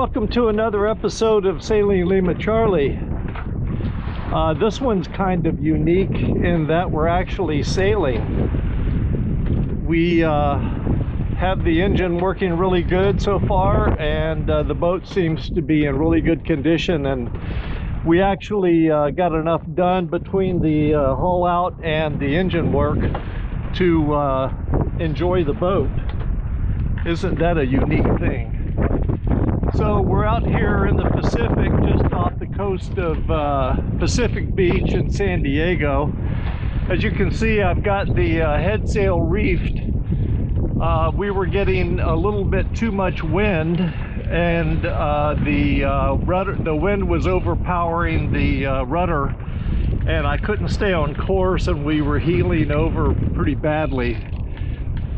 welcome to another episode of Sailing Lima Charlie. This one's kind of unique in that we're actually sailing. We have the engine working really good so far, and the boat seems to be in really good condition, and we actually got enough done between the hull out and the engine work to enjoy the boat. Isn't that a unique thing? So we're out here in the Pacific, just off the coast of Pacific Beach in San Diego. As you can see, I've got the head sail reefed. We were getting a little bit too much wind, and the wind was overpowering the rudder, and I couldn't stay on course, and we were heeling over pretty badly.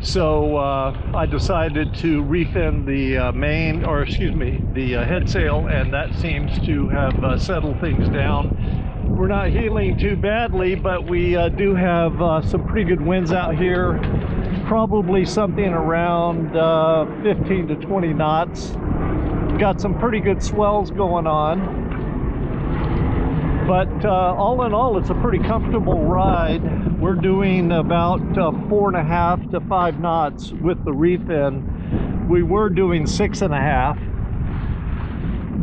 So I decided to reef in the the head sail, and that seems to have settled things down. We're not heeling too badly, but we do have some pretty good winds out here, probably something around 15 to 20 knots. Got some pretty good swells going on. But all in all, it's a pretty comfortable ride. We're doing about 4.5 to 5 knots with the reef in. We were doing 6.5,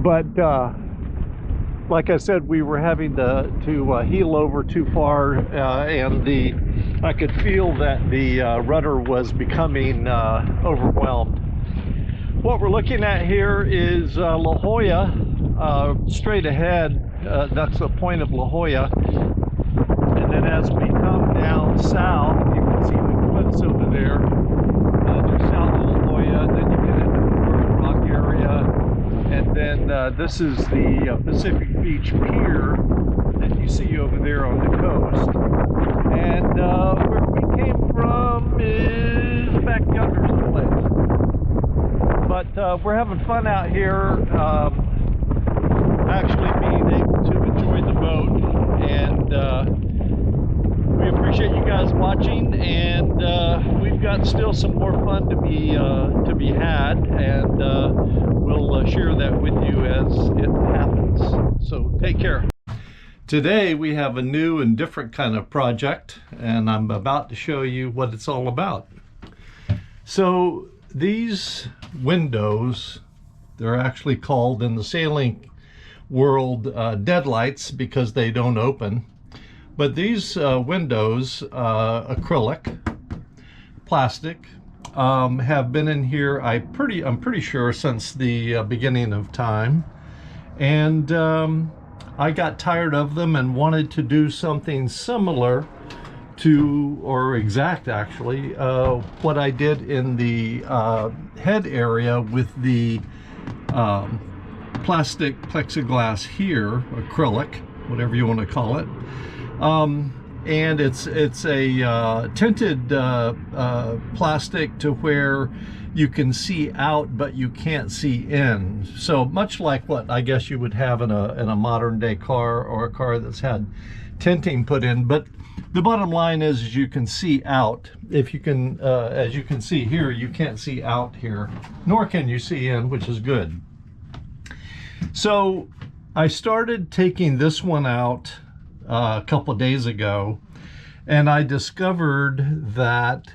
but like I said, we were having to heel over too far, and I could feel that the rudder was becoming overwhelmed. What we're looking at here is La Jolla, straight ahead. That's the point of La Jolla, and then as we come down south, you can see the cliffs over there. Just south of La Jolla, then you get into the Bird Rock area, and then this is the Pacific Beach Pier that you see over there on the coast. And where we came from is back yonder someplace. But we're having fun out here. Actually being able to enjoy the boat, and we appreciate you guys watching, and we've got still some more fun to be had, and we'll share that with you as it happens. So take care. Today we have a new and different kind of project, and I'm about to show you what it's all about. So these windows, they're actually called in the sailing world deadlights because they don't open, but these windows, acrylic, plastic, have been in here I'm pretty sure since the beginning of time, and I got tired of them and wanted to do something similar to, or exact actually, what I did in the head area with the plastic plexiglass here, acrylic, whatever you want to call it, and it's a tinted plastic to where you can see out but you can't see in. So much like what I guess you would have in a modern day car, or a car that's had tinting put in. But the bottom line is you can see out. If you can, as you can see here, you can't see out here, nor can you see in, which is good. So I started taking this one out a couple of days ago, and I discovered that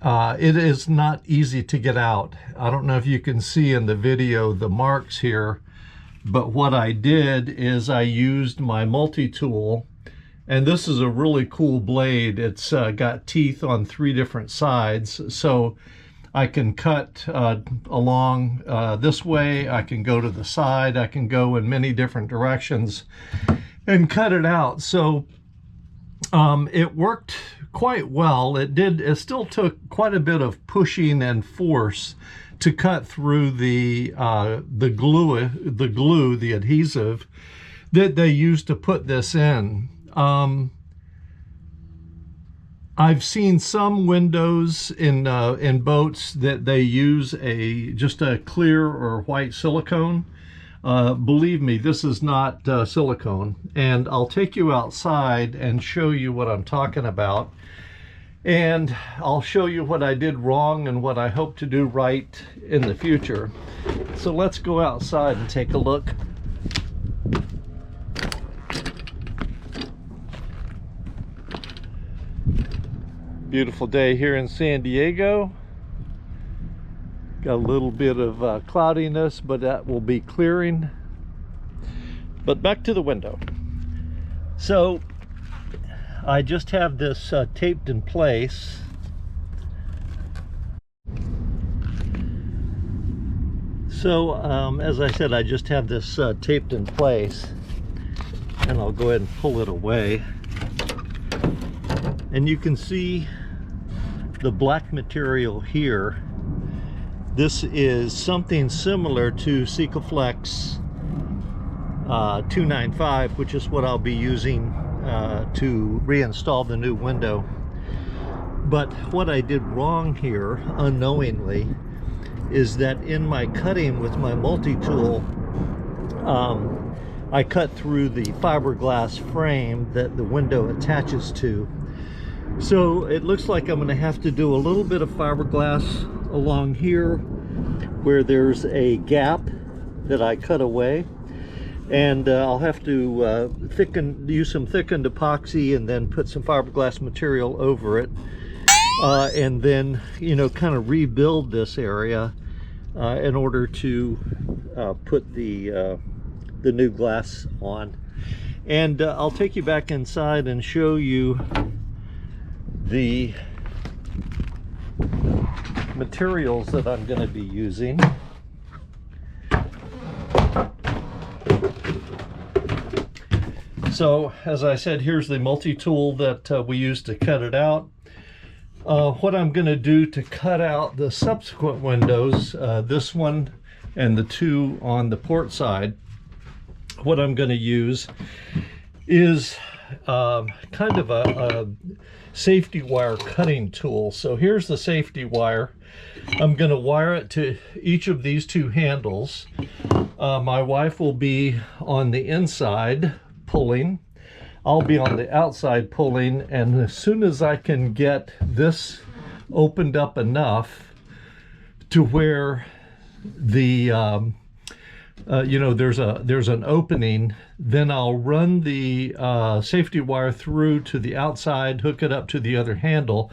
it is not easy to get out. I don't know if you can see in the video the marks here, but what I did is I used my multi-tool, and this is a really cool blade. It's got teeth on 3 different sides, so I can cut along this way, I can go to the side, I can go in many different directions and cut it out. So it worked quite well. It still took quite a bit of pushing and force to cut through the glue, the adhesive that they used to put this in. I've seen some windows in boats that they use just a clear or white silicone. Believe me, this is not silicone, and I'll take you outside and show you what I'm talking about. And I'll show you what I did wrong and what I hope to do right in the future. So let's go outside and take a look. Beautiful day here in San Diego. Got a little bit of cloudiness, but that will be clearing. But back to the window. So I just have this taped in place. So as I said, I just have this taped in place, and I'll go ahead and pull it away. And you can see the black material here. This is something similar to Sikaflex 295, which is what I'll be using to reinstall the new window. But what I did wrong here, unknowingly, is that in my cutting with my multi-tool, I cut through the fiberglass frame that the window attaches to. So it looks like I'm going to have to do a little bit of fiberglass along here where there's a gap that I cut away, and I'll have to use some thickened epoxy and then put some fiberglass material over it, and then, you know, kind of rebuild this area in order to put the new glass on. And I'll take you back inside and show you the materials that I'm going to be using. So as I said, here's the multi-tool that we used to cut it out. What I'm going to do to cut out the subsequent windows, this one and the two on the port side, what I'm going to use is kind of a safety wire cutting tool. So here's the safety wire. I'm going to wire it to each of these two handles. My wife will be on the inside pulling. I'll be on the outside pulling, and as soon as I can get this opened up enough to where the you know, there's an opening, then I'll run the safety wire through to the outside, hook it up to the other handle,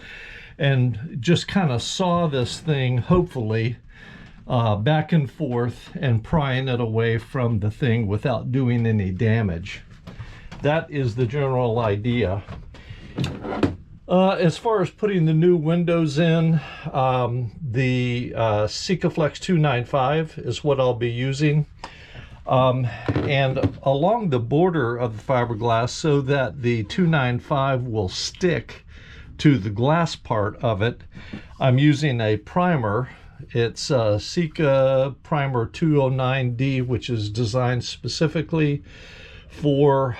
and just kind of saw this thing, hopefully, back and forth and prying it away from the thing without doing any damage. That is the general idea. As far as putting the new windows in, the Sikaflex 295 is what I'll be using. And along the border of the fiberglass, so that the 295 will stick to the glass part of it, I'm using a primer. It's Sika Primer 209D, which is designed specifically for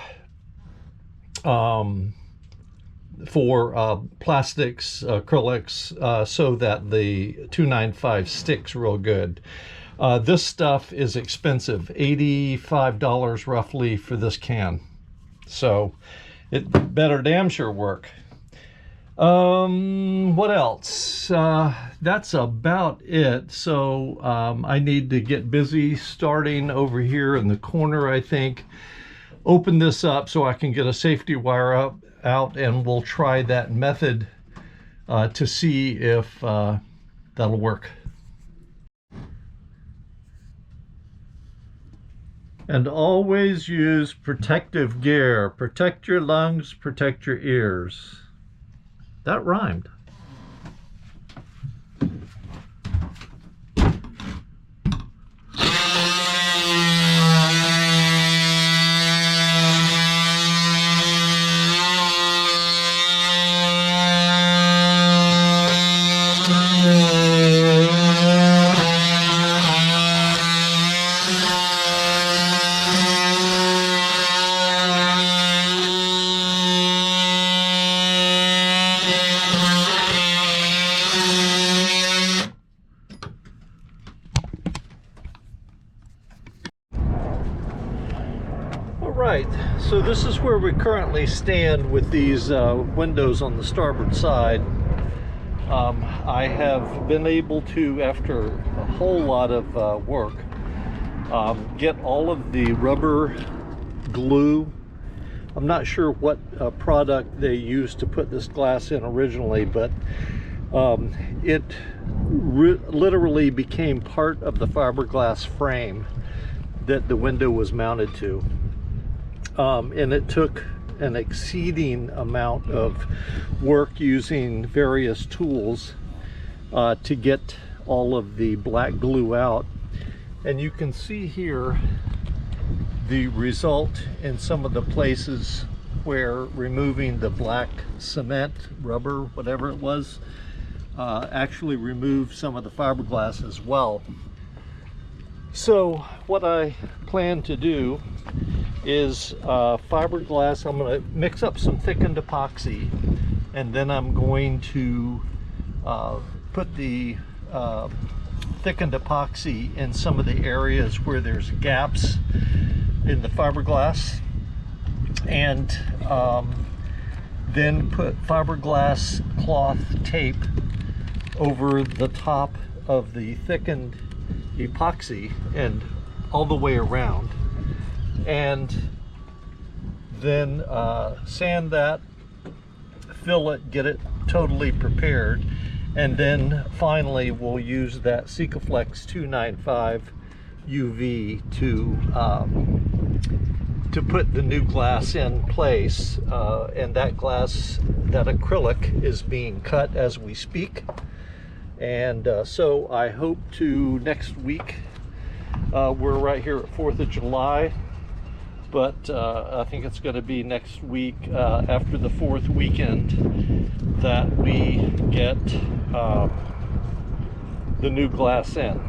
plastics, acrylics, so that the 295 sticks real good. This stuff is expensive, $85 roughly for this can. So it better damn sure work. What else? That's about it. So I need to get busy starting over here in the corner, I think. Open this up so I can get a safety wire out, and we'll try that method to see if that'll work. And always use protective gear. Protect your lungs, protect your ears. That rhymed. Right, so this is where we currently stand with these windows on the starboard side. I have been able to, after a whole lot of work, get all of the rubber glue. I'm not sure what product they used to put this glass in originally, but it literally became part of the fiberglass frame that the window was mounted to. And it took an exceeding amount of work using various tools to get all of the black glue out. And you can see here the result in some of the places where removing the black cement, rubber, whatever it was, actually removed some of the fiberglass as well. So what I plan to do is fiberglass. I'm going to mix up some thickened epoxy, and then I'm going to put the thickened epoxy in some of the areas where there's gaps in the fiberglass, and then put fiberglass cloth tape over the top of the thickened epoxy and all the way around, and then sand that, fill it, get it totally prepared, and then finally we'll use that Sikaflex 295 UV to put the new glass in place. And that glass, that acrylic, is being cut as we speak. And so I hope to next week, we're right here at 4th of July, but I think it's going to be next week after the 4th weekend that we get the new glass in.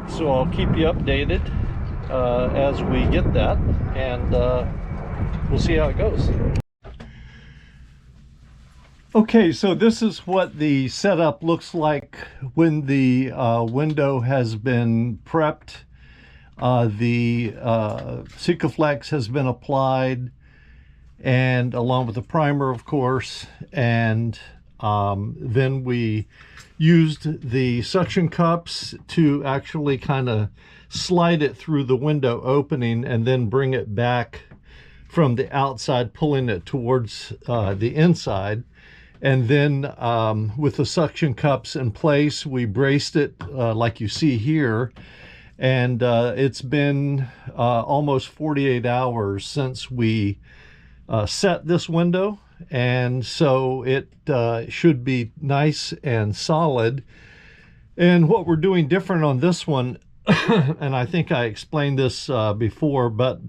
So I'll keep you updated as we get that, and we'll see how it goes. Okay, so this is what the setup looks like when the window has been prepped. The Sikaflex has been applied, and along with the primer, of course, and then we used the suction cups to actually kind of slide it through the window opening and then bring it back from the outside, pulling it towards the inside. And then with the suction cups in place, we braced it like you see here. And it's been almost 48 hours since we set this window. And so it should be nice and solid. And what we're doing different on this one, and I think I explained this before, but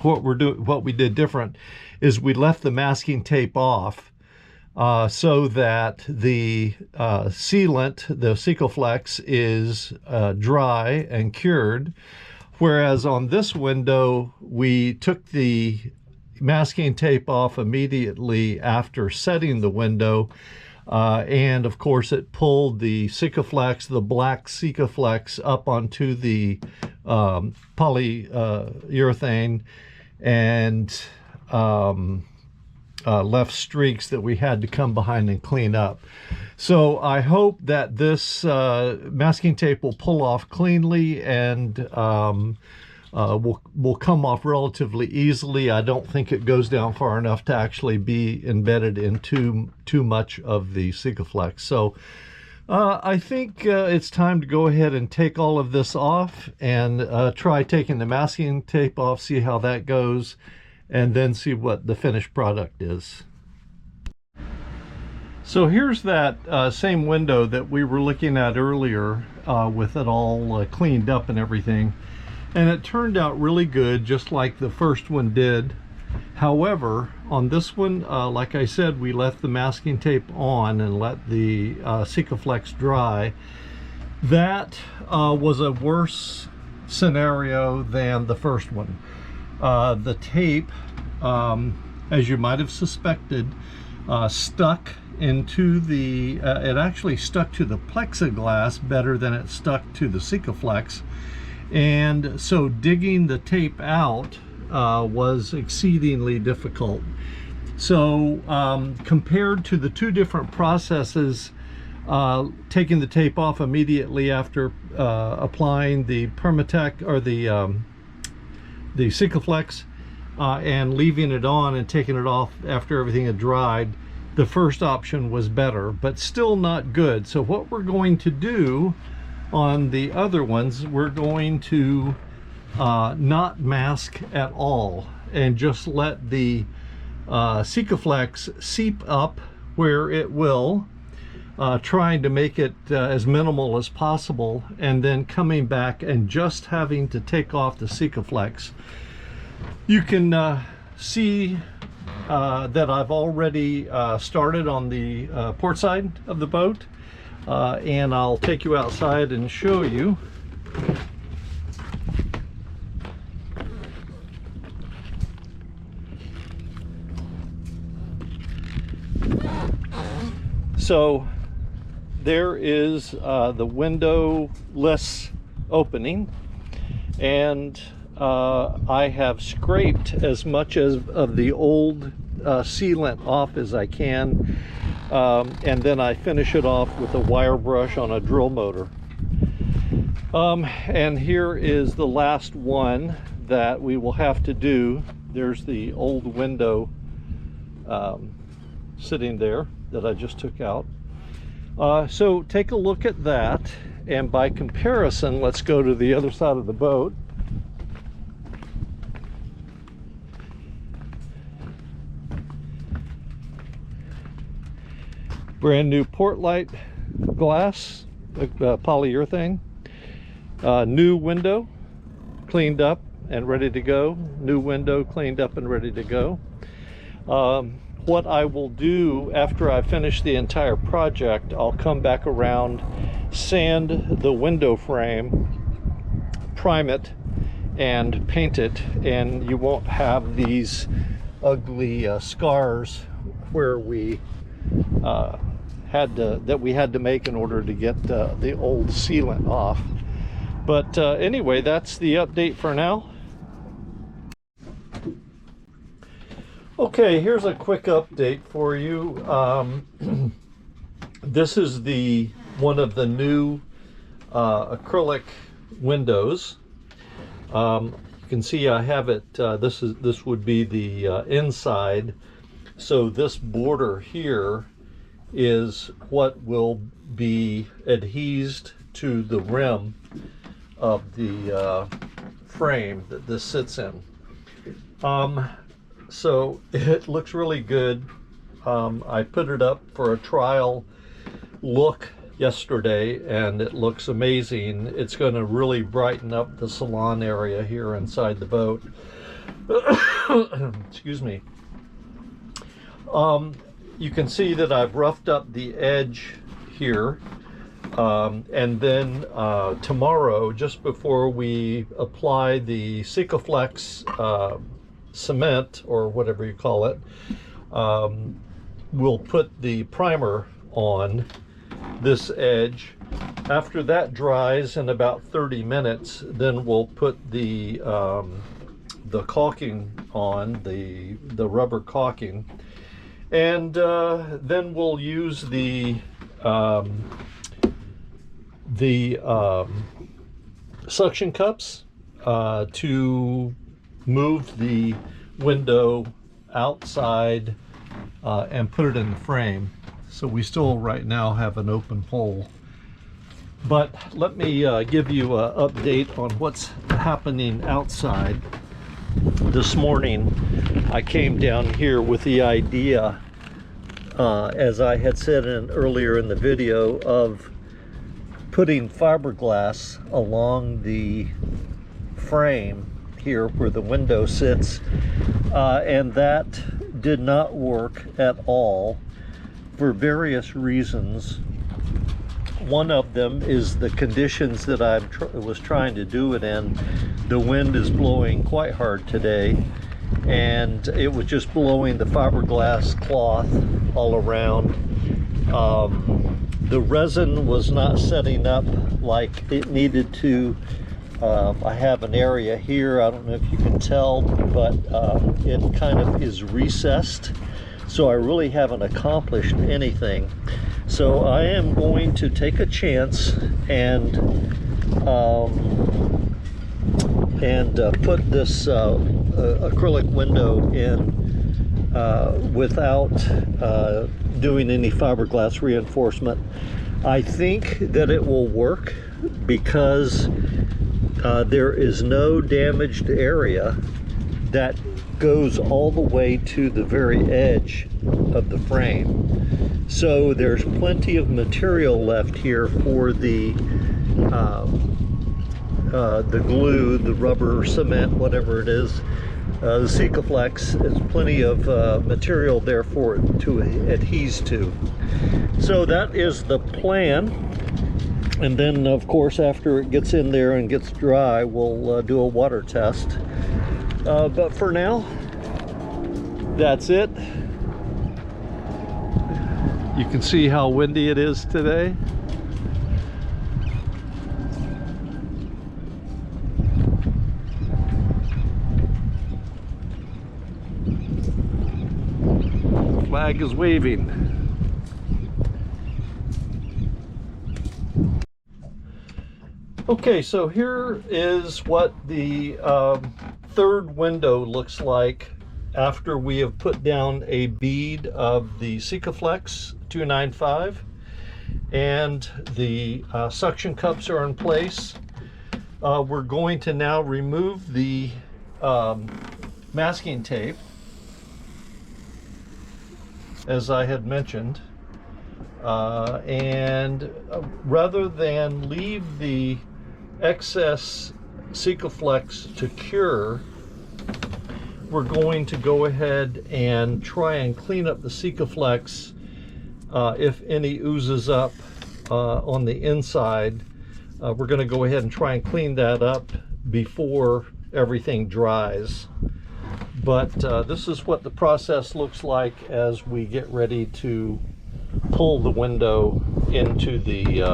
what we did different is we left the masking tape off. So that the sealant, the Sikaflex, is dry and cured, whereas on this window we took the masking tape off immediately after setting the window, and of course it pulled the Sikaflex, the black Sikaflex, up onto the polyurethane and left streaks that we had to come behind and clean up. So I hope that this masking tape will pull off cleanly and will come off relatively easily. I don't think it goes down far enough to actually be embedded in too much of the Sikaflex. So I think it's time to go ahead and take all of this off and try taking the masking tape off, see how that goes, and then see what the finished product is. So here's that same window that we were looking at earlier with it all cleaned up and everything. And it turned out really good, just like the first one did. However, on this one, like I said, we left the masking tape on and let the Sikaflex dry. That was a worse scenario than the first one. The tape, as you might have suspected, stuck into the, it actually stuck to the plexiglass better than it stuck to the Sikaflex. And so digging the tape out was exceedingly difficult. So compared to the two different processes, taking the tape off immediately after applying the Permatech or the Sikaflex and leaving it on and taking it off after everything had dried, the first option was better, but still not good. So what we're going to do on the other ones, we're going to not mask at all and just let the Sikaflex seep up where it will, trying to make it as minimal as possible, and then coming back and just having to take off the Sikaflex. You can see that I've already started on the port side of the boat, and I'll take you outside and show you. So there is the windowless opening, and I have scraped as much of the old sealant off as I can, and then I finish it off with a wire brush on a drill motor. And here is the last one that we will have to do. There's the old window sitting there that I just took out. So take a look at that, and by comparison, let's go to the other side of the boat. Brand new port light glass, polyurethane. New window, cleaned up and ready to go. New window, cleaned up and ready to go. What I will do after I finish the entire project, I'll come back around, sand the window frame, prime it, and paint it, and you won't have these ugly scars where we had to make in order to get the old sealant off. But anyway, that's the update for now. Okay, here's a quick update for you. This is one of the new acrylic windows. You can see I have it. This would be the inside. So this border here is what will be adhesed to the rim of the frame that this sits in. So it looks really good. I put it up for a trial look yesterday, and it looks amazing. It's going to really brighten up the salon area here inside the boat. Excuse me. You can see that I've roughed up the edge here, and then tomorrow, just before we apply the Sikaflex cement, or whatever you call it, we'll put the primer on this edge. After that dries in about 30 minutes, then we'll put the caulking on, the rubber caulking, and then we'll use the suction cups to move the window outside and put it in the frame. So we still right now have an open hole. But let me give you an update on what's happening outside. This morning I came down here with the idea, as I had said earlier in the video, of putting fiberglass along the frame here where the window sits, and that did not work at all for various reasons. One of them is the conditions that I was trying to do it in. The wind is blowing quite hard today, and it was just blowing the fiberglass cloth all around. The resin was not setting up like it needed to. I have an area here, I don't know if you can tell, but it kind of is recessed So I really haven't accomplished anything. So I am going to take a chance and put this acrylic window in without doing any fiberglass reinforcement. I think that it will work because there is no damaged area that goes all the way to the very edge of the frame. So there's plenty of material left here for the glue, the rubber, cement, whatever it is. The Sikaflex, there's plenty of material there for it to adhere to. So that is the plan. And then, of course, after it gets in there and gets dry, we'll do a water test. But for now, that's it. You can see how windy it is today. Flag is waving. Okay, so here is what the third window looks like after we have put down a bead of the Sikaflex 295 and the suction cups are in place. We're going to now remove the masking tape, as I had mentioned, and rather than leave the excess Sikaflex to cure, we're going to go ahead and try and clean up the Sikaflex if any oozes up on the inside. We're going to go ahead and try and clean that up before everything dries. But this is what the process looks like as we get ready to pull the window into the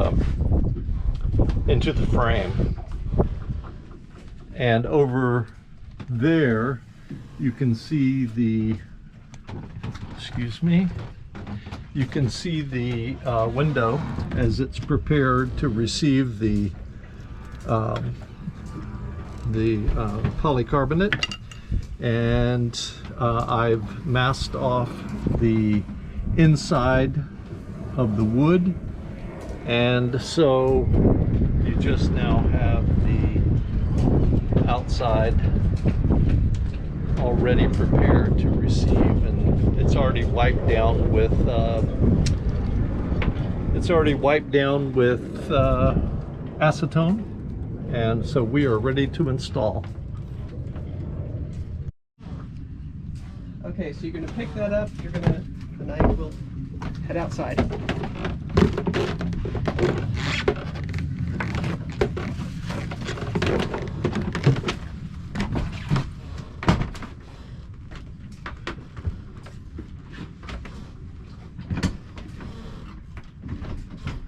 frame. And over there you can see the, excuse me, you can see the window as it's prepared to receive the polycarbonate. And I've masked off the inside of the wood, and so you just now have the outside already prepared to receive, and it's already wiped down with acetone, and so we are ready to install. Okay, so you're going to pick that up, the knife will head outside.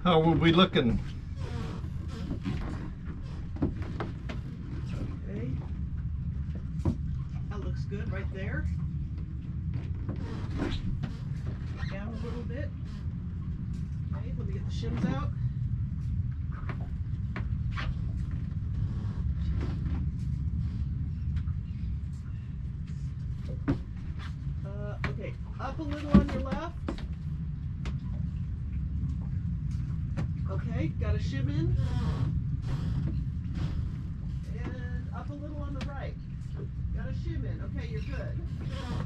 How are we looking? Okay, that looks good right there. Down a little bit. Okay, let me get the shims out. Okay, up a little on your left. Okay, got a shim in. And up a little on the right. Got a shim in. Okay, you're good.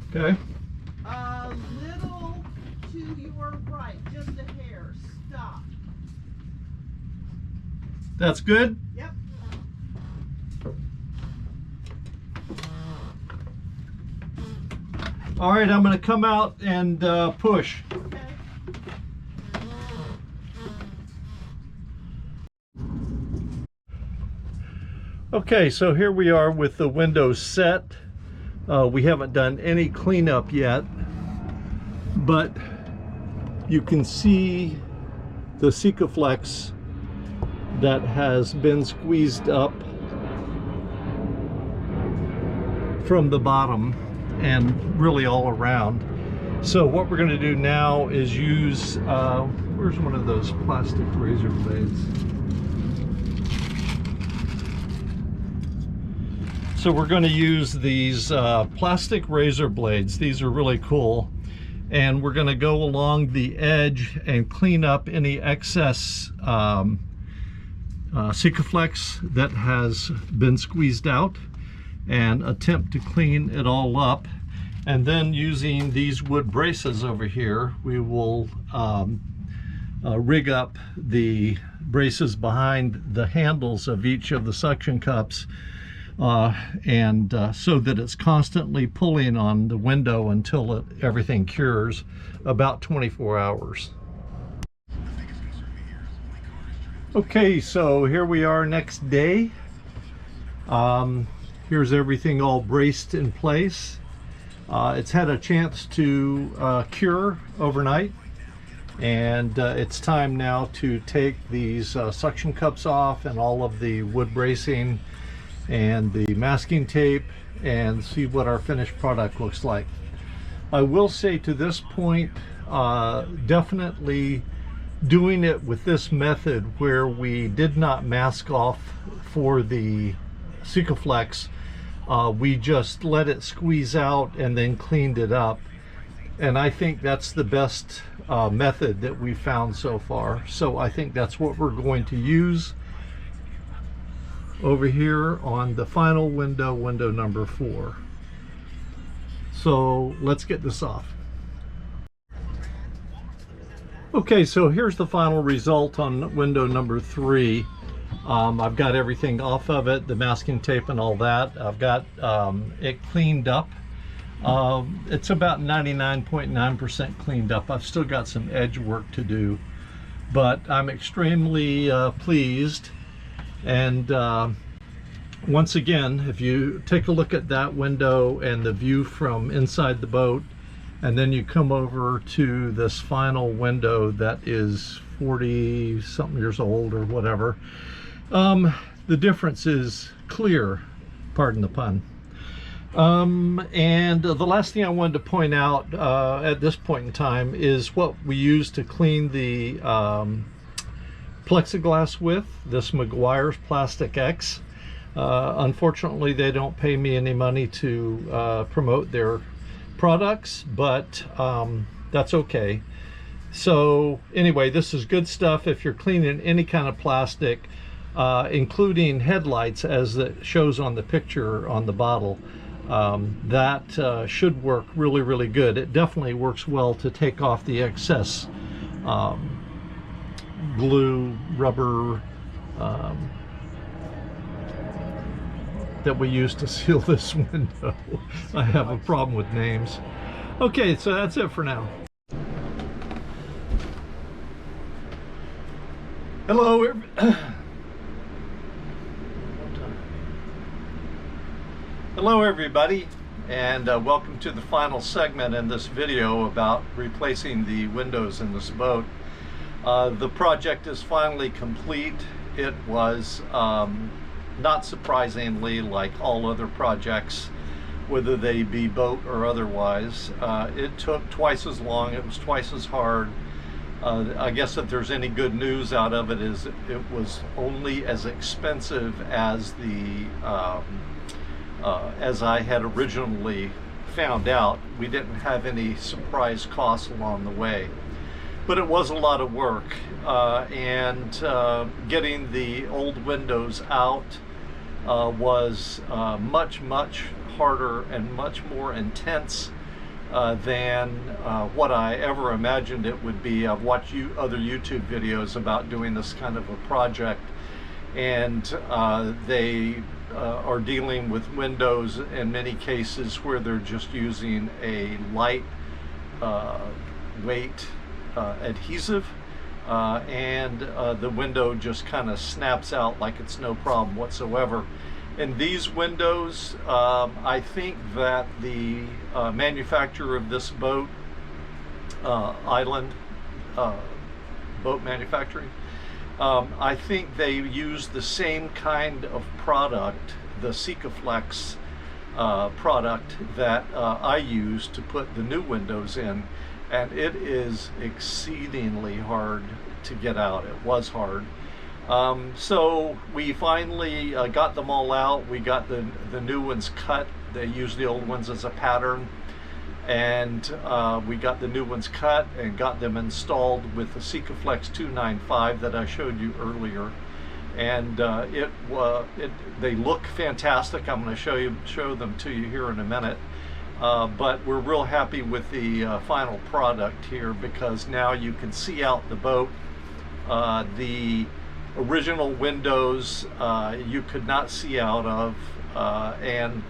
Okay. A little to your right, just a hair. Stop. That's good? Yep. All right, I'm going to come out and push. Okay. Okay, so here we are with the windows set. We haven't done any cleanup yet, but you can see the Sikaflex that has been squeezed up from the bottom and really all around. So what we're going to do now is use, where's one of those plastic razor blades? So we're going to use these plastic razor blades. These are really cool. And we're going to go along the edge and clean up any excess Sikaflex that has been squeezed out and attempt to clean it all up. And then using these wood braces over here, we will rig up the braces behind the handles of each of the suction cups so that it's constantly pulling on the window until everything cures, about 24 hours. Okay, so here we are next day. Here's everything all braced in place. It's had a chance to cure overnight, and it's time now to take these suction cups off and all of the wood bracing and the masking tape and see what our finished product looks like. I will say to this point, definitely doing it with this method where we did not mask off for the Sikaflex, we just let it squeeze out and then cleaned it up, and I think that's the best method that we found so far. So I think that's what we're going to use over here on the final window, window number 4. So let's get this off. Okay, so here's the final result on window number 3. I've got everything off of it, the masking tape and all that. I've got it cleaned up. It's about 99.9% cleaned up. I've still got some edge work to do, but I'm extremely pleased. And once again, if you take a look at that window and the view from inside the boat, and then you come over to this final window that is 40 something years old or whatever, the difference is clear, pardon the pun. And the last thing I wanted to point out at this point in time is what we use to clean the plexiglass with, this Meguiar's Plastic X. Unfortunately, they don't pay me any money to promote their products, but that's okay. So anyway, this is good stuff if you're cleaning any kind of plastic, including headlights, as it shows on the picture on the bottle. That should work really, really good. It definitely works well to take off the excess glue, rubber that we use to seal this window. I have a problem with names. Okay, so that's it for now. Hello, hello everybody, and welcome to the final segment in this video about replacing the windows in this boat. The project is finally complete. It was not surprisingly, like all other projects, whether they be boat or otherwise, it took twice as long, it was twice as hard. I guess if there's any good news out of it is it was only as expensive as the as I had originally found out. We didn't have any surprise costs along the way, but it was a lot of work, and getting the old windows out was much harder and much more intense than what I ever imagined it would be. I've watched other YouTube videos about doing this kind of a project, and they are dealing with windows in many cases where they're just using a light weight adhesive, and the window just kind of snaps out like it's no problem whatsoever. In these windows, I think that the manufacturer of this boat, Island Boat Manufacturing, I think they use the same kind of product, the Sikaflex, product that I use to put the new windows in, and it is exceedingly hard to get out. It was hard. So we finally got them all out. We got the new ones cut. They used the old ones as a pattern, and we got the new ones cut and got them installed with the Sikaflex 295 that I showed you earlier. And they look fantastic. I'm going to show them to you here in a minute. But we're real happy with the final product here, because now you can see out the boat. The original windows you could not see out of, and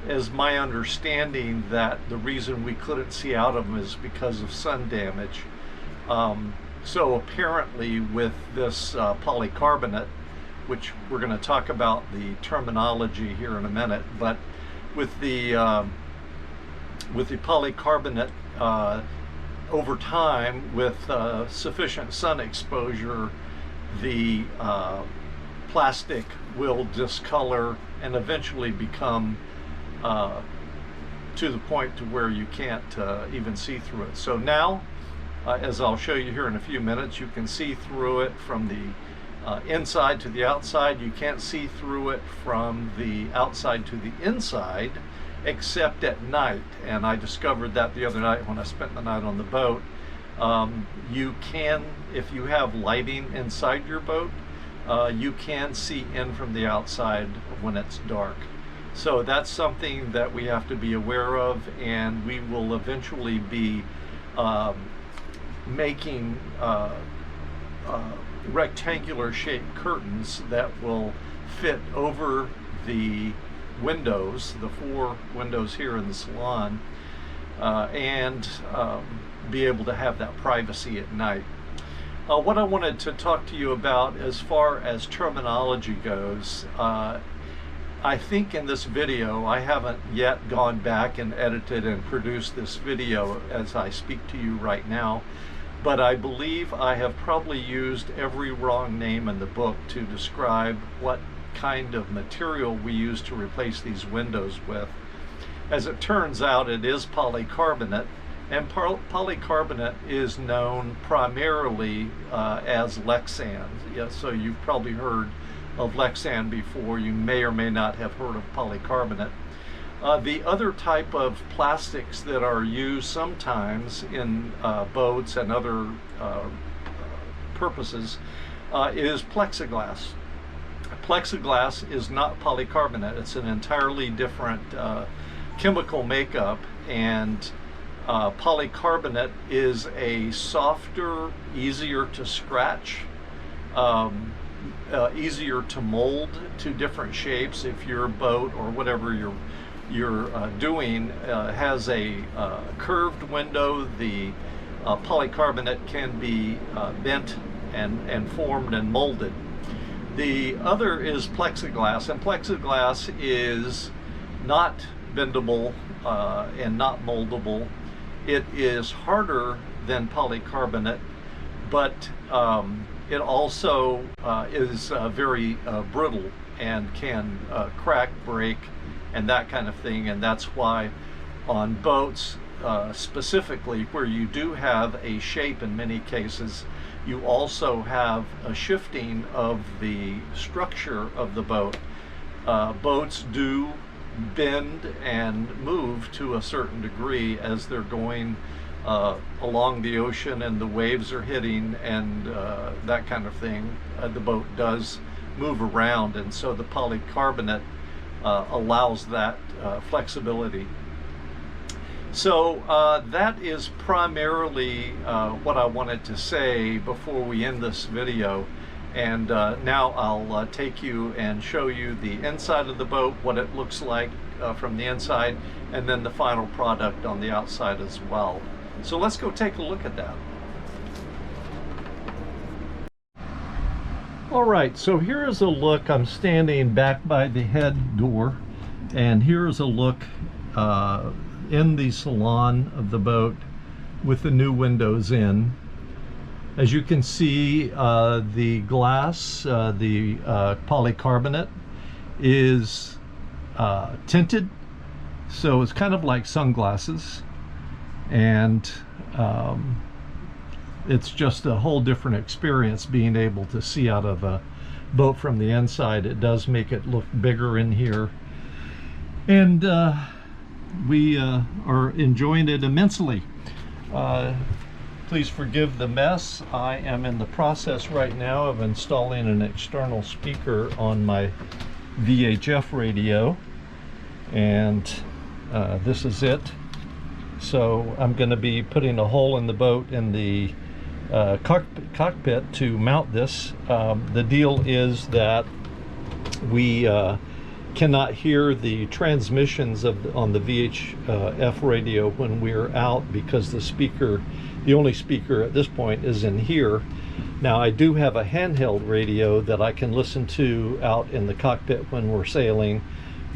as my understanding that the reason we couldn't see out of them is because of sun damage. So apparently with this polycarbonate, which we're going to talk about the terminology here in a minute, but with the polycarbonate, over time, with sufficient sun exposure, the plastic will discolor and eventually become to the point to where you can't even see through it. So now, as I'll show you here in a few minutes, you can see through it from the inside to the outside. You can't see through it from the outside to the inside, except at night. And I discovered that the other night when I spent the night on the boat. You can, if you have lighting inside your boat, you can see in from the outside when it's dark. So that's something that we have to be aware of, and we will eventually be making rectangular shaped curtains that will fit over the windows, the 4 windows here in the salon, and be able to have that privacy at night. What I wanted to talk to you about as far as terminology goes, I think in this video, I haven't yet gone back and edited and produced this video as I speak to you right now, but I believe I have probably used every wrong name in the book to describe what kind of material we use to replace these windows with. As it turns out, it is polycarbonate, and polycarbonate is known primarily as Lexan. Yeah, so you've probably heard of Lexan before. You may or may not have heard of polycarbonate. The other type of plastics that are used sometimes in boats and other purposes is plexiglass. Plexiglass is not polycarbonate. It's an entirely different chemical makeup, and polycarbonate is a softer, easier to scratch, easier to mold to different shapes. If your boat or whatever you're doing has a curved window, the polycarbonate can be bent and formed and molded. The other is plexiglass, and plexiglass is not bendable and not moldable. It is harder than polycarbonate, but it also is very brittle and can crack, break, and that kind of thing. And that's why on boats specifically, where you do have a shape in many cases, you also have a shifting of the structure of the boat. Boats do bend and move to a certain degree as they're going along the ocean and the waves are hitting and that kind of thing. The boat does move around, and so the polycarbonate allows that flexibility. So that is primarily what I wanted to say before we end this video. And now I'll take you and show you the inside of the boat, what it looks like from the inside, and then the final product on the outside as well. So let's go take a look at that. All right, so here is a look. I'm standing back by the head door, and here is a look in the salon of the boat with the new windows in. As you can see, the glass, the polycarbonate is tinted, So it's kind of like sunglasses, and it's just a whole different experience being able to see out of a boat from the inside. It does make it look bigger in here, and we are enjoying it immensely. Please forgive the mess. I am in the process right now of installing an external speaker on my VHF radio, and this is it. So I'm going to be putting a hole in the boat in the cockpit to mount this. The deal is that we cannot hear the transmissions on the VHF radio when we're out, because the only speaker at this point is in here. Now, I do have a handheld radio that I can listen to out in the cockpit when we're sailing,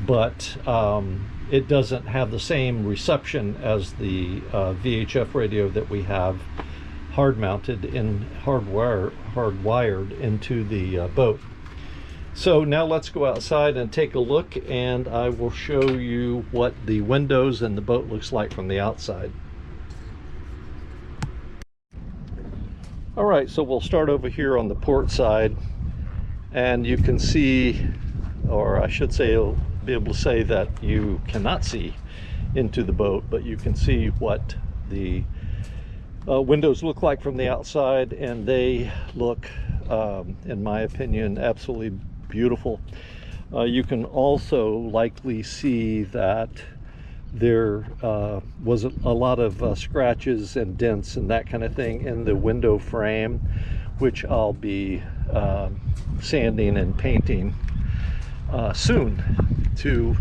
but it doesn't have the same reception as the VHF radio that we have hardwired into the boat. So now let's go outside and take a look, and I will show you what the windows and the boat looks like from the outside. All right, so we'll start over here on the port side, and you can see, or I should say, you'll be able to say that you cannot see into the boat, but you can see what the windows look like from the outside, and they look, in my opinion, absolutely beautiful. You can also likely see that there was a lot of scratches and dents and that kind of thing in the window frame, which I'll be sanding and painting soon to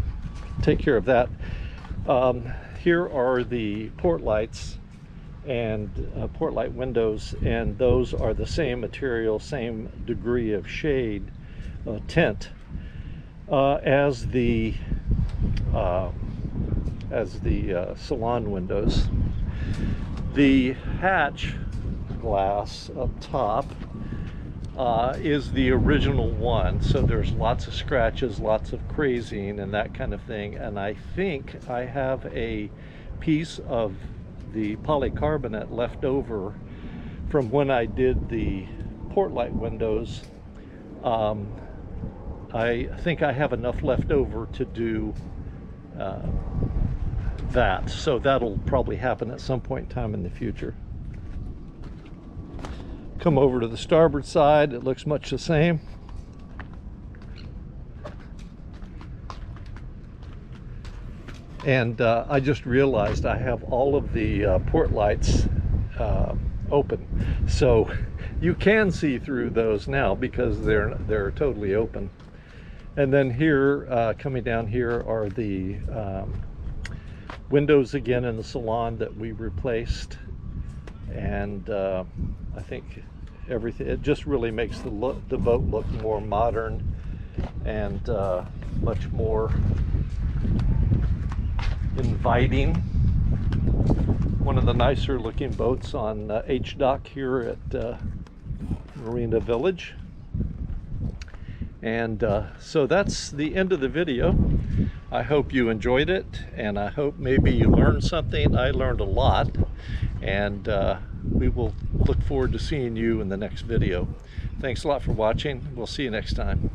take care of that. Here are the port lights and port light windows, and those are the same material, same degree of shade tint as the salon windows. The hatch glass up top is the original one, so there's lots of scratches, lots of crazing and that kind of thing, and I think I have a piece of the polycarbonate left over from when I did the port light windows. I think I have enough left over to do that, so that'll probably happen at some point in time in the future. Come over to the starboard side, it looks much the same. And I just realized I have all of the port lights open, so you can see through those now because they're totally open. And then here, coming down here, are the windows again in the salon that we replaced, and I think everything, it just really makes the boat look more modern and much more inviting. One of the nicer looking boats on H-Dock here at Marina Village. And so that's the end of the video. I hope you enjoyed it, and I hope maybe you learned something. I learned a lot, and we will look forward to seeing you in the next video. Thanks a lot for watching. We'll see you next time.